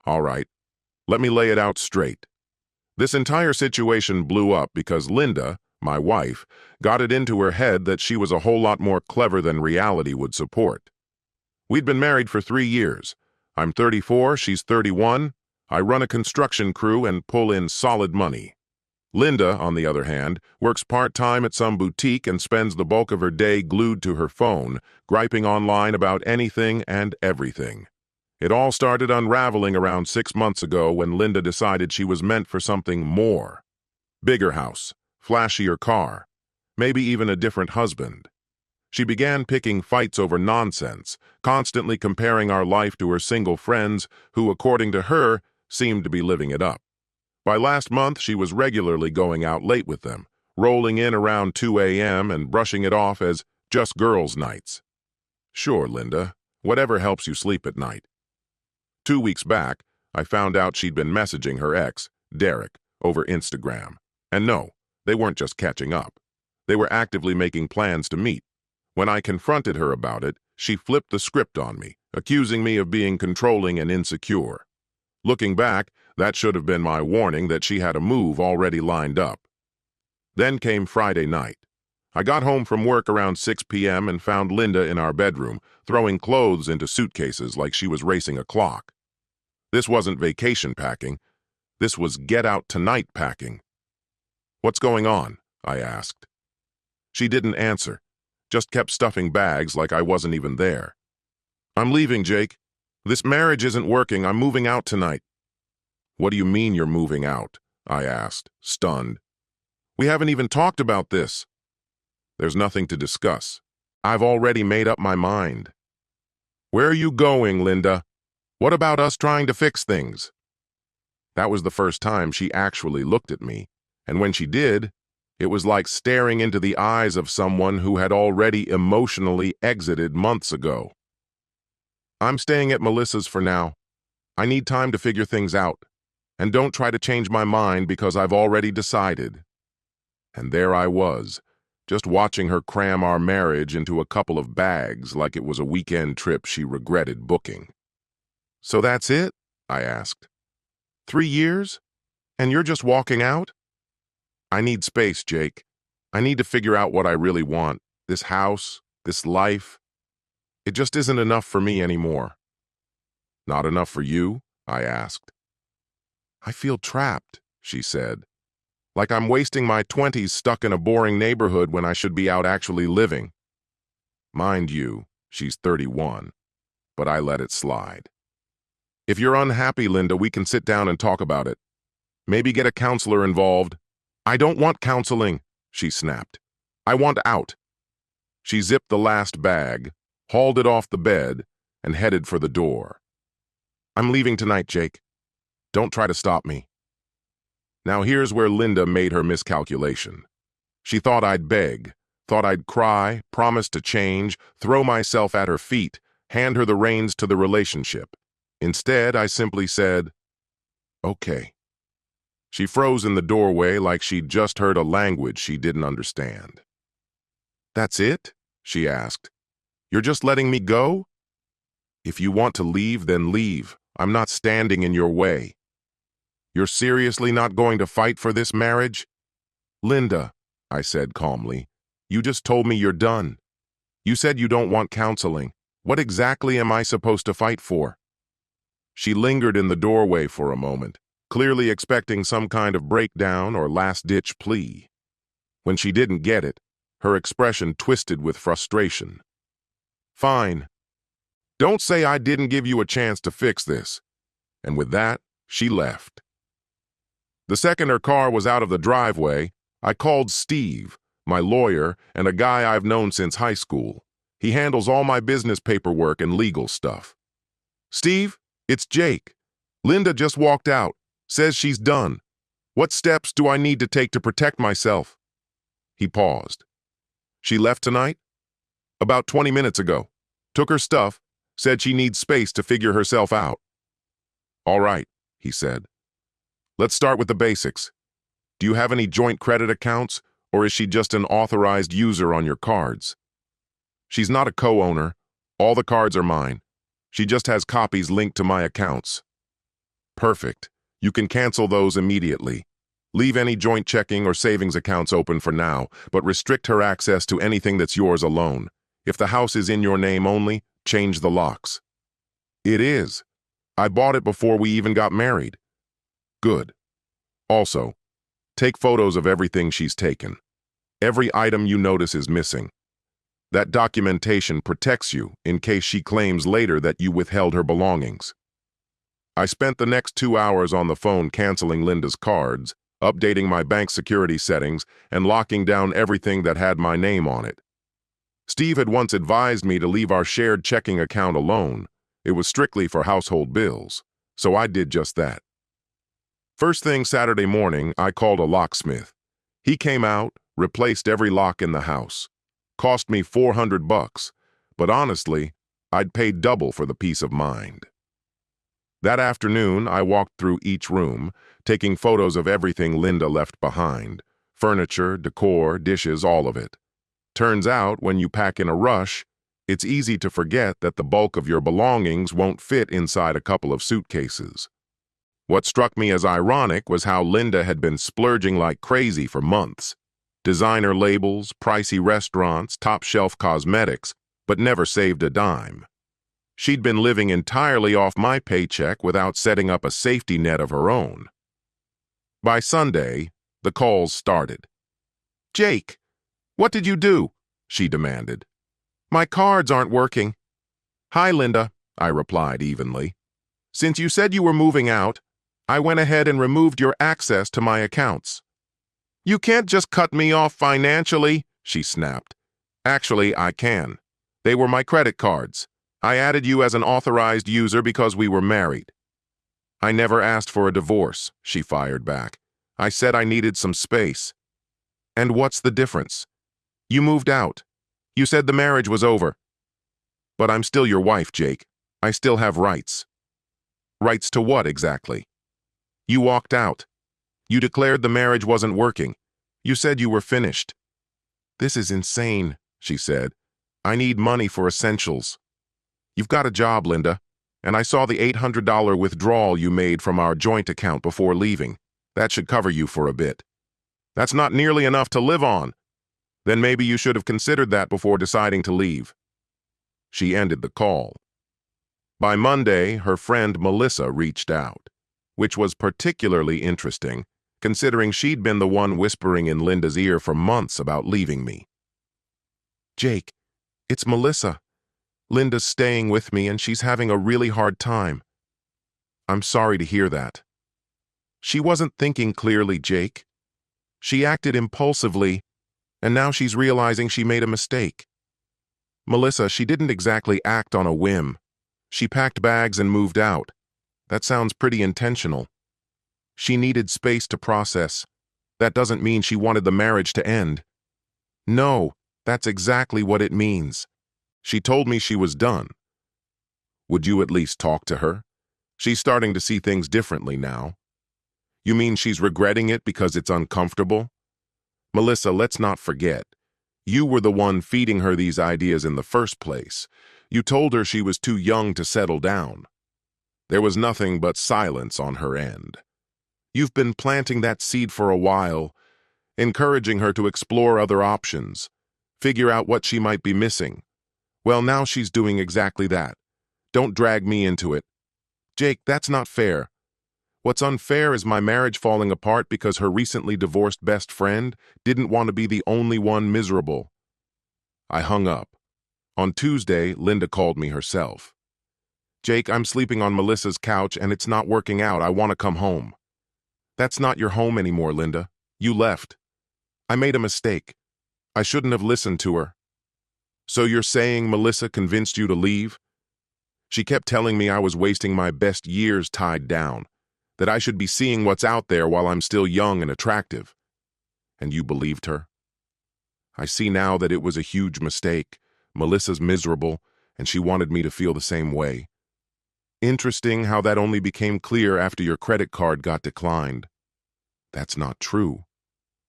All right, let me lay it out straight. This entire situation blew up because Linda, my wife, got it into her head that she was a whole lot more clever than reality would support. We'd been married for 3 years. I'm 34, she's 31. I run a construction crew and pull in solid money. Linda, on the other hand, works part-time at some boutique and spends the bulk of her day glued to her phone, griping online about anything and everything. It all started unraveling around 6 months ago when Linda decided she was meant for something more. Bigger house, flashier car, maybe even a different husband. She began picking fights over nonsense, constantly comparing our life to her single friends who, according to her, seemed to be living it up. By last month, she was regularly going out late with them, rolling in around 2 a.m. and brushing it off as just girls' nights. Sure, Linda, whatever helps you sleep at night. 2 weeks back, I found out she'd been messaging her ex, Derek, over Instagram. And no, they weren't just catching up. They were actively making plans to meet. When I confronted her about it, she flipped the script on me, accusing me of being controlling and insecure. Looking back, that should have been my warning that she had a move already lined up. Then came Friday night. I got home from work around 6 p.m. and found Linda in our bedroom, throwing clothes into suitcases like she was racing a clock. This wasn't vacation packing. This was get-out-tonight packing. "What's going on?" I asked. She didn't answer, just kept stuffing bags like I wasn't even there. "I'm leaving, Jake. This marriage isn't working. I'm moving out tonight." "What do you mean you're moving out?" I asked, stunned. "We haven't even talked about this." "There's nothing to discuss. I've already made up my mind." "Where are you going, Linda? What about us trying to fix things?" That was the first time she actually looked at me, and when she did, it was like staring into the eyes of someone who had already emotionally exited months ago. "I'm staying at Melissa's for now. I need time to figure things out. And don't try to change my mind because I've already decided." And there I was, just watching her cram our marriage into a couple of bags like it was a weekend trip she regretted booking. "So that's it?" I asked. 3 years? And you're just walking out?" "I need space, Jake. I need to figure out what I really want. This house, this life. It just isn't enough for me anymore." "Not enough for you?" I asked. "I feel trapped," she said. "Like I'm wasting my 20s stuck in a boring neighborhood when I should be out actually living." Mind you, she's 31, but I let it slide. "If you're unhappy, Linda, we can sit down and talk about it. Maybe get a counselor involved." "I don't want counseling," she snapped. "I want out." She zipped the last bag, hauled it off the bed, and headed for the door. "I'm leaving tonight, Jake. Don't try to stop me." Now here's where Linda made her miscalculation. She thought I'd beg, thought I'd cry, promise to change, throw myself at her feet, hand her the reins to the relationship. Instead, I simply said, "Okay." She froze in the doorway like she'd just heard a language she didn't understand. "That's it?" she asked. "You're just letting me go?" "If you want to leave, then leave. I'm not standing in your way." "You're seriously not going to fight for this marriage?" "Linda," I said calmly, "you just told me you're done. You said you don't want counseling. What exactly am I supposed to fight for?" She lingered in the doorway for a moment, clearly expecting some kind of breakdown or last-ditch plea. When she didn't get it, her expression twisted with frustration. "Fine. Don't say I didn't give you a chance to fix this." And with that, she left. The second her car was out of the driveway, I called Steve, my lawyer, and a guy I've known since high school. He handles all my business paperwork and legal stuff. "Steve, it's Jake. Linda just walked out. Says she's done. What steps do I need to take to protect myself?" He paused. "She left tonight?" "About 20 minutes ago. Took her stuff, said she needs space to figure herself out." "All right," he said. "Let's start with the basics. Do you have any joint credit accounts, or is she just an authorized user on your cards?" "She's not a co-owner. All the cards are mine. She just has copies linked to my accounts." Perfect. You can cancel those immediately. Leave any joint checking or savings accounts open for now, but restrict her access to anything that's yours alone. If the house is in your name only, change the locks. It is. I bought it before we even got married. Good. Also, take photos of everything she's taken. Every item you notice is missing. That documentation protects you in case she claims later that you withheld her belongings. I spent the next 2 hours on the phone canceling Linda's cards, updating my bank security settings, and locking down everything that had my name on it. Steve had once advised me to leave our shared checking account alone. It was strictly for household bills, so I did just that. First thing Saturday morning, I called a locksmith. He came out, replaced every lock in the house. Cost me $400, but honestly, I'd paid double for the peace of mind. That afternoon, I walked through each room, taking photos of everything Linda left behind. Furniture, decor, dishes, all of it. Turns out, when you pack in a rush, it's easy to forget that the bulk of your belongings won't fit inside a couple of suitcases. What struck me as ironic was how Linda had been splurging like crazy for months. Designer labels, pricey restaurants, top-shelf cosmetics, but never saved a dime. She'd been living entirely off my paycheck without setting up a safety net of her own. By Sunday, the calls started. "Jake, what did you do?" she demanded. "My cards aren't working." "Hi, Linda," I replied evenly. "Since you said you were moving out, I went ahead and removed your access to my accounts." "You can't just cut me off financially," she snapped. "Actually, I can. They were my credit cards. I added you as an authorized user because we were married." "I never asked for a divorce," she fired back. "I said I needed some space." "And what's the difference? You moved out. You said the marriage was over." "But I'm still your wife, Jake. I still have rights." "Rights to what exactly?" "You walked out. You declared the marriage wasn't working. You said you were finished." "This is insane," she said. "I need money for essentials." "You've got a job, Linda, and I saw the $800 withdrawal you made from our joint account before leaving. That should cover you for a bit." "That's not nearly enough to live on." "Then maybe you should have considered that before deciding to leave." She ended the call. By Monday, her friend Melissa reached out, which was particularly interesting, considering she'd been the one whispering in Linda's ear for months about leaving me. "Jake, it's Melissa. Linda's staying with me and she's having a really hard time." "I'm sorry to hear that." "She wasn't thinking clearly, Jake. She acted impulsively, and now she's realizing she made a mistake." "Melissa, she didn't exactly act on a whim. She packed bags and moved out. That sounds pretty intentional. She needed space to process. That doesn't mean she wanted the marriage to end." "No, that's exactly what it means. She told me she was done." "Would you at least talk to her? She's starting to see things differently now." "You mean she's regretting it because it's uncomfortable?" "Melissa, let's not forget. You were the one feeding her these ideas in the first place. You told her she was too young to settle down." There was nothing but silence on her end. "You've been planting that seed for a while, encouraging her to explore other options, figure out what she might be missing. Well, now she's doing exactly that. Don't drag me into it. Jake, that's not fair. What's unfair is my marriage falling apart because her recently divorced best friend didn't want to be the only one miserable." I hung up. On Tuesday, Linda called me herself. "Jake, I'm sleeping on Melissa's couch and it's not working out. I want to come home." "That's not your home anymore, Linda. You left. I made a mistake. I shouldn't have listened to her." "So you're saying Melissa convinced you to leave?" "She kept telling me I was wasting my best years tied down, that I should be seeing what's out there while I'm still young and attractive." "And you believed her?" "I see now that it was a huge mistake. Melissa's miserable, and she wanted me to feel the same way." "Interesting how that only became clear after your credit card got declined." "That's not true."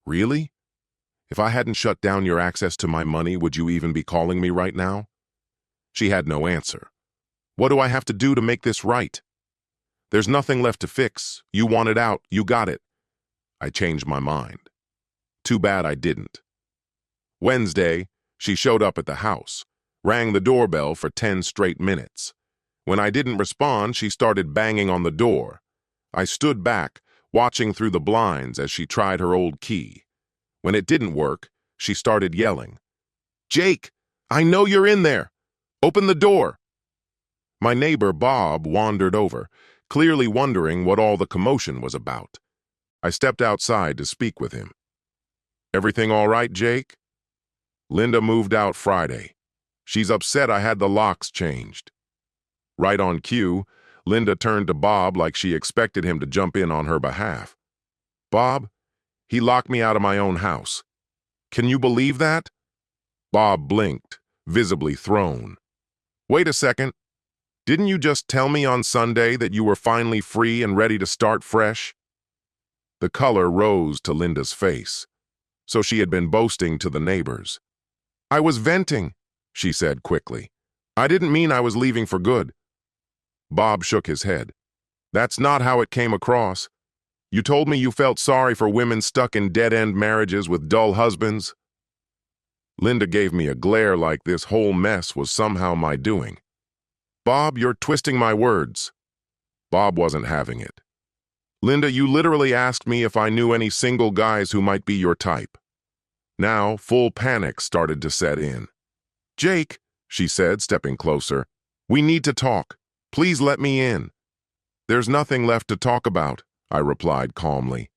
"Really? If I hadn't shut down your access to my money, would you even be calling me right now?" She had no answer. "What do I have to do to make this right?" There's nothing left to fix. You want it out. You got it. I changed my mind. Too bad I didn't. Wednesday, she showed up at the house, rang the doorbell for 10 straight minutes. When I didn't respond, she started banging on the door. I stood back, watching through the blinds as she tried her old key. When it didn't work, she started yelling, "Jake, I know you're in there. Open the door." My neighbor, Bob, wandered over, clearly wondering what all the commotion was about. I stepped outside to speak with him. "Everything all right, Jake?" "Linda moved out Friday. She's upset I had the locks changed." Right on cue, Linda turned to Bob like she expected him to jump in on her behalf. "Bob, he locked me out of my own house. Can you believe that?" Bob blinked, visibly thrown. "Wait a second. Didn't you just tell me on Sunday that you were finally free and ready to start fresh?" The color rose to Linda's face. So she had been boasting to the neighbors. "I was venting," she said quickly. "I didn't mean I was leaving for good." Bob shook his head. "That's not how it came across. You told me you felt sorry for women stuck in dead-end marriages with dull husbands." Linda gave me a glare like this whole mess was somehow my doing. "Bob, you're twisting my words." Bob wasn't having it. "Linda, you literally asked me if I knew any single guys who might be your type." Now, full panic started to set in. "Jake," she said, stepping closer, "we need to talk. Please let me in." "There's nothing left to talk about," I replied calmly.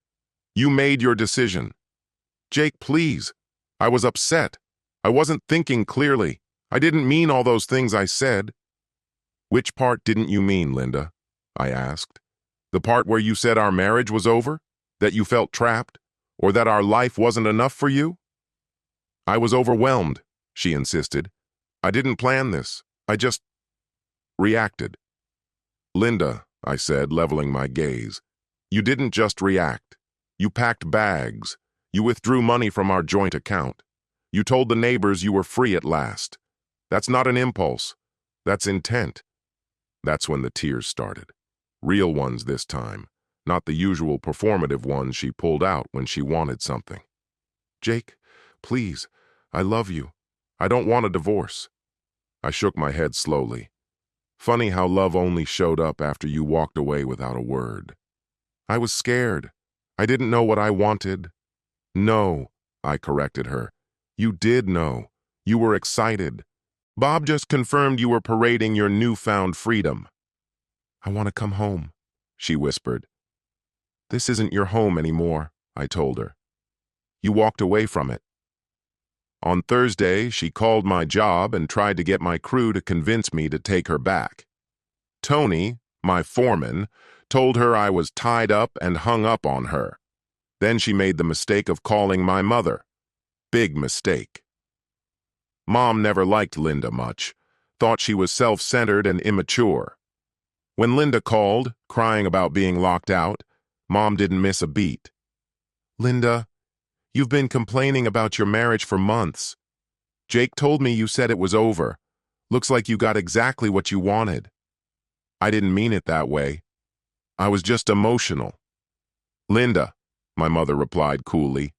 "You made your decision." "Jake, please. I was upset. I wasn't thinking clearly. I didn't mean all those things I said." "Which part didn't you mean, Linda?" I asked. "The part where you said our marriage was over? That you felt trapped? Or that our life wasn't enough for you?" "I was overwhelmed," she insisted. "I didn't plan this. I just reacted." "Linda," I said, leveling my gaze, "you didn't just react. You packed bags. You withdrew money from our joint account. You told the neighbors you were free at last. That's not an impulse. That's intent." That's when the tears started. Real ones this time, not the usual performative ones she pulled out when she wanted something. "Jake, please, I love you. I don't want a divorce." I shook my head slowly. "Funny how love only showed up after you walked away without a word." "I was scared. I didn't know what I wanted." "No," I corrected her. "You did know. You were excited. Bob just confirmed you were parading your newfound freedom." "I want to come home," she whispered. "This isn't your home anymore," I told her. "You walked away from it." On Thursday, she called my job and tried to get my crew to convince me to take her back. Tony, my foreman, told her I was tied up and hung up on her. Then she made the mistake of calling my mother. Big mistake. Mom never liked Linda much, thought she was self-centered and immature. When Linda called, crying about being locked out, Mom didn't miss a beat. "Linda, you've been complaining about your marriage for months. Jake told me you said it was over. Looks like you got exactly what you wanted." "I didn't mean it that way. I was just emotional." "Linda," my mother replied coolly,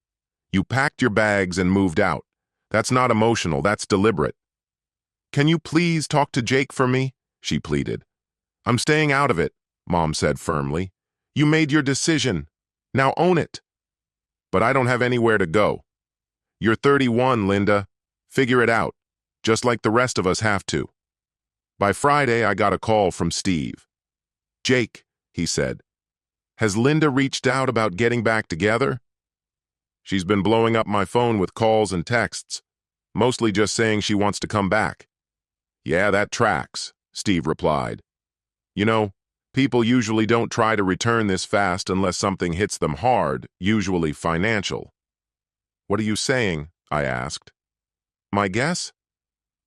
"you packed your bags and moved out. That's not emotional, that's deliberate." "Can you please talk to Jake for me?" she pleaded. "I'm staying out of it," Mom said firmly. "You made your decision. Now own it." "But I don't have anywhere to go." "You're 31, Linda. Figure it out, just like the rest of us have to." By Friday, I got a call from Steve. "Jake," he said, "has Linda reached out about getting back together?" "She's been blowing up my phone with calls and texts, mostly just saying she wants to come back." "Yeah, that tracks," Steve replied. "You know, people usually don't try to return this fast unless something hits them hard, usually financial." "What are you saying?" I asked. "My guess?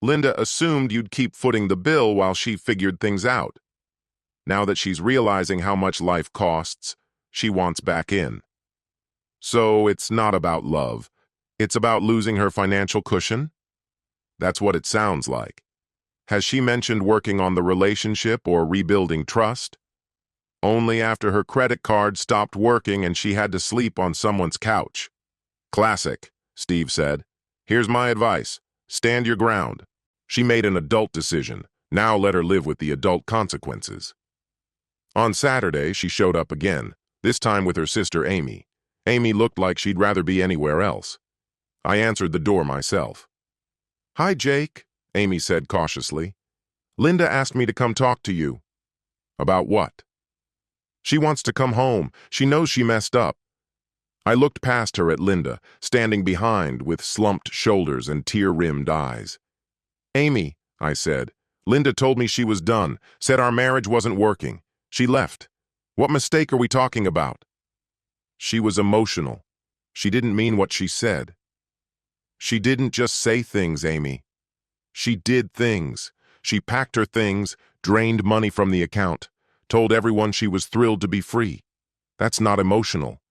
Linda assumed you'd keep footing the bill while she figured things out. Now that she's realizing how much life costs, she wants back in. So it's not about love. It's about losing her financial cushion?" "That's what it sounds like." "Has she mentioned working on the relationship or rebuilding trust?" only after her credit card stopped working and she had to sleep on someone's couch. Classic, Steve said. Here's my advice. Stand your ground. She made an adult decision. Now let her live with the adult consequences. On Saturday, she showed up again, this time with her sister Amy. Amy looked like she'd rather be anywhere else. I answered the door myself. "Hi, Jake," Amy said cautiously. "Linda asked me to come talk to you." "About what?" "She wants to come home. She knows she messed up." I looked past her at Linda, standing behind with slumped shoulders and tear-rimmed eyes. "Amy," I said, "Linda told me she was done, said our marriage wasn't working. She left. What mistake are we talking about?" "She was emotional. She didn't mean what she said." "She didn't just say things, Amy. She did things. She packed her things, drained money from the account, told everyone she was thrilled to be free. That's not emotional.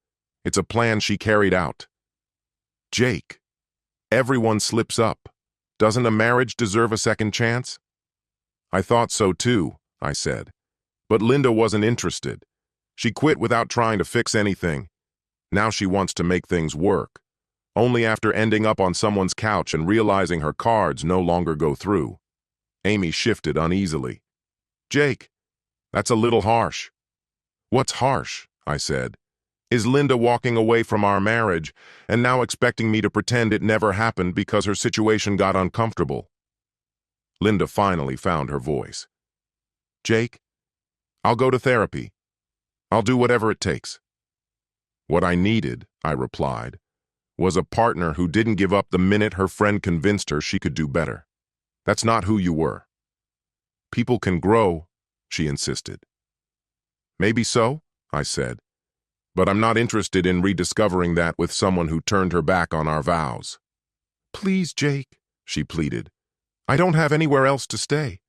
It's a plan she carried out." "Jake, everyone slips up. Doesn't a marriage deserve a second chance?" "I thought so too," I said. "But Linda wasn't interested. She quit without trying to fix anything. Now she wants to make things work, only after ending up on someone's couch and realizing her cards no longer go through." Amy shifted uneasily. "Jake, that's a little harsh." "What's harsh?" I said. "Is Linda walking away from our marriage and now expecting me to pretend it never happened because her situation got uncomfortable?" Linda finally found her voice. "Jake, I'll go to therapy. I'll do whatever it takes." "What I needed," I replied, "was a partner who didn't give up the minute her friend convinced her she could do better. That's not who you were." "People can grow," she insisted. "Maybe so," I said, "but I'm not interested in rediscovering that with someone who turned her back on our vows." "Please, Jake," she pleaded. "I don't have anywhere else to stay.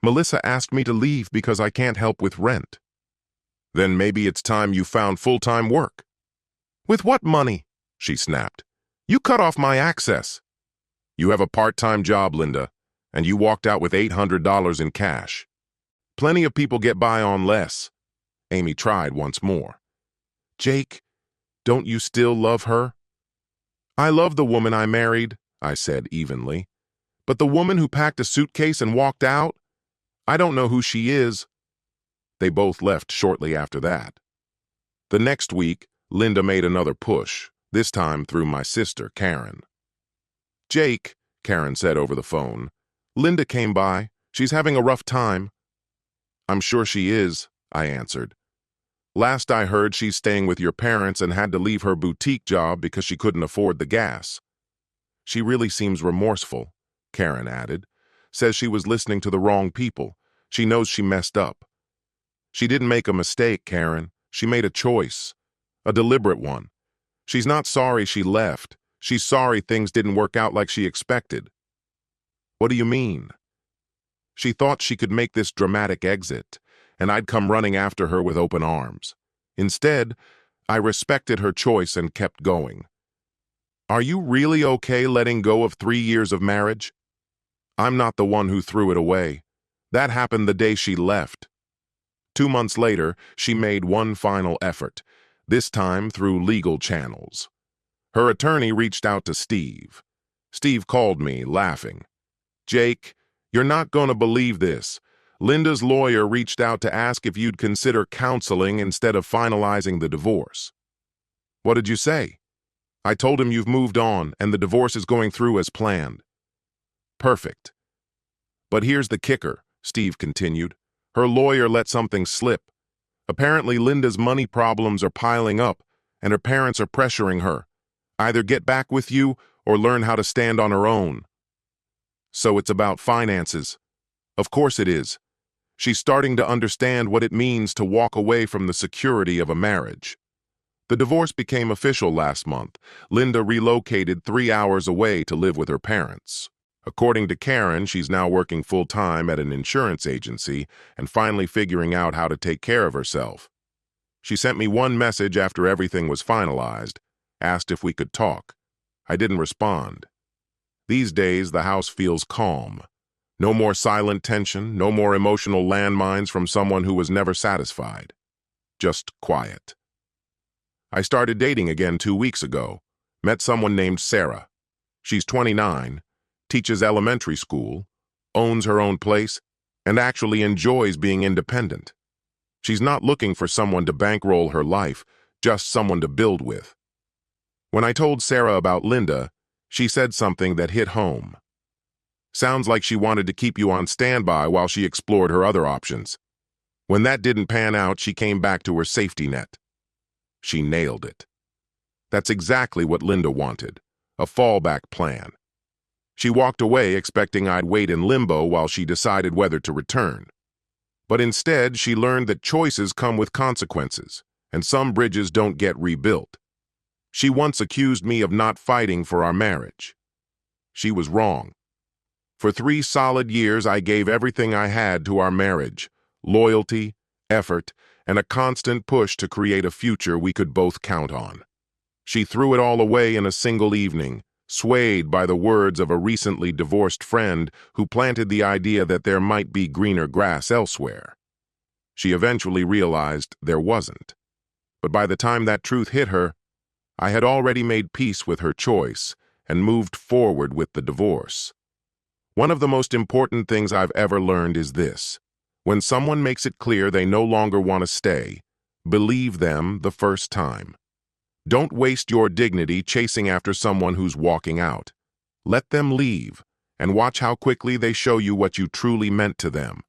Melissa asked me to leave because I can't help with rent." "Then maybe it's time you found full-time work." "With what money?" she snapped. "You cut off my access." "You have a part-time job, Linda, and you walked out with $800 in cash. Plenty of people get by on less." Amy tried once more. "Jake, don't you still love her?" "I love the woman I married," I said evenly. "But the woman who packed a suitcase and walked out? I don't know who she is." They both left shortly after that. The next week, Linda made another push, this time through my sister, Karen. "Jake," Karen said over the phone, "Linda came by. She's having a rough time." "I'm sure she is," I answered. "Last I heard, she's staying with your parents and had to leave her boutique job because she couldn't afford the gas." "She really seems remorseful," Karen added. "Says she was listening to the wrong people. She knows she messed up." "She didn't make a mistake, Karen. She made a choice. A deliberate one. She's not sorry she left. She's sorry things didn't work out like she expected." "What do you mean?" "She thought she could make this dramatic exit, and I'd come running after her with open arms. Instead, I respected her choice and kept going." "Are you really okay letting go of 3 years of marriage?" "I'm not the one who threw it away. That happened the day she left." 2 months later, she made one final effort, this time through legal channels. Her attorney reached out to Steve. Steve called me, laughing. "Jake, you're not going to believe this. Linda's lawyer reached out to ask if you'd consider counseling instead of finalizing the divorce." "What did you say?" "I told him you've moved on and the divorce is going through as planned." "Perfect. But here's the kicker," Steve continued. "Her lawyer let something slip. Apparently Linda's money problems are piling up and her parents are pressuring her. Either get back with you or learn how to stand on her own." "So it's about finances." "Of course it is. She's starting to understand what it means to walk away from the security of a marriage." The divorce became official last month. Linda relocated 3 hours away to live with her parents. According to Karen, she's now working full-time at an insurance agency and finally figuring out how to take care of herself. She sent me one message after everything was finalized, asked if we could talk. I didn't respond. These days, the house feels calm. No more silent tension, no more emotional landmines from someone who was never satisfied. just quiet. I started dating again 2 weeks ago. Met someone named Sarah. She's 29, teaches elementary school, owns her own place, and actually enjoys being independent. She's not looking for someone to bankroll her life, just someone to build with. When I told Sarah about Linda, she said something that hit home. Sounds like she wanted to keep you on standby while she explored her other options. When that didn't pan out, she came back to her safety net. She nailed it. That's exactly what Linda wanted, a fallback plan. She walked away expecting I'd wait in limbo while she decided whether to return. But instead, she learned that choices come with consequences, and some bridges don't get rebuilt. She once accused me of not fighting for our marriage. She was wrong. For 3 solid years, I gave everything I had to our marriage, loyalty, effort, and a constant push to create a future we could both count on. She threw it all away in a single evening, swayed by the words of a recently divorced friend who planted the idea that there might be greener grass elsewhere. She eventually realized there wasn't. But by the time that truth hit her, I had already made peace with her choice and moved forward with the divorce. One of the most important things I've ever learned is this. When someone makes it clear they no longer want to stay, believe them the first time. Don't waste your dignity chasing after someone who's walking out. Let them leave, and watch how quickly they show you what you truly meant to them.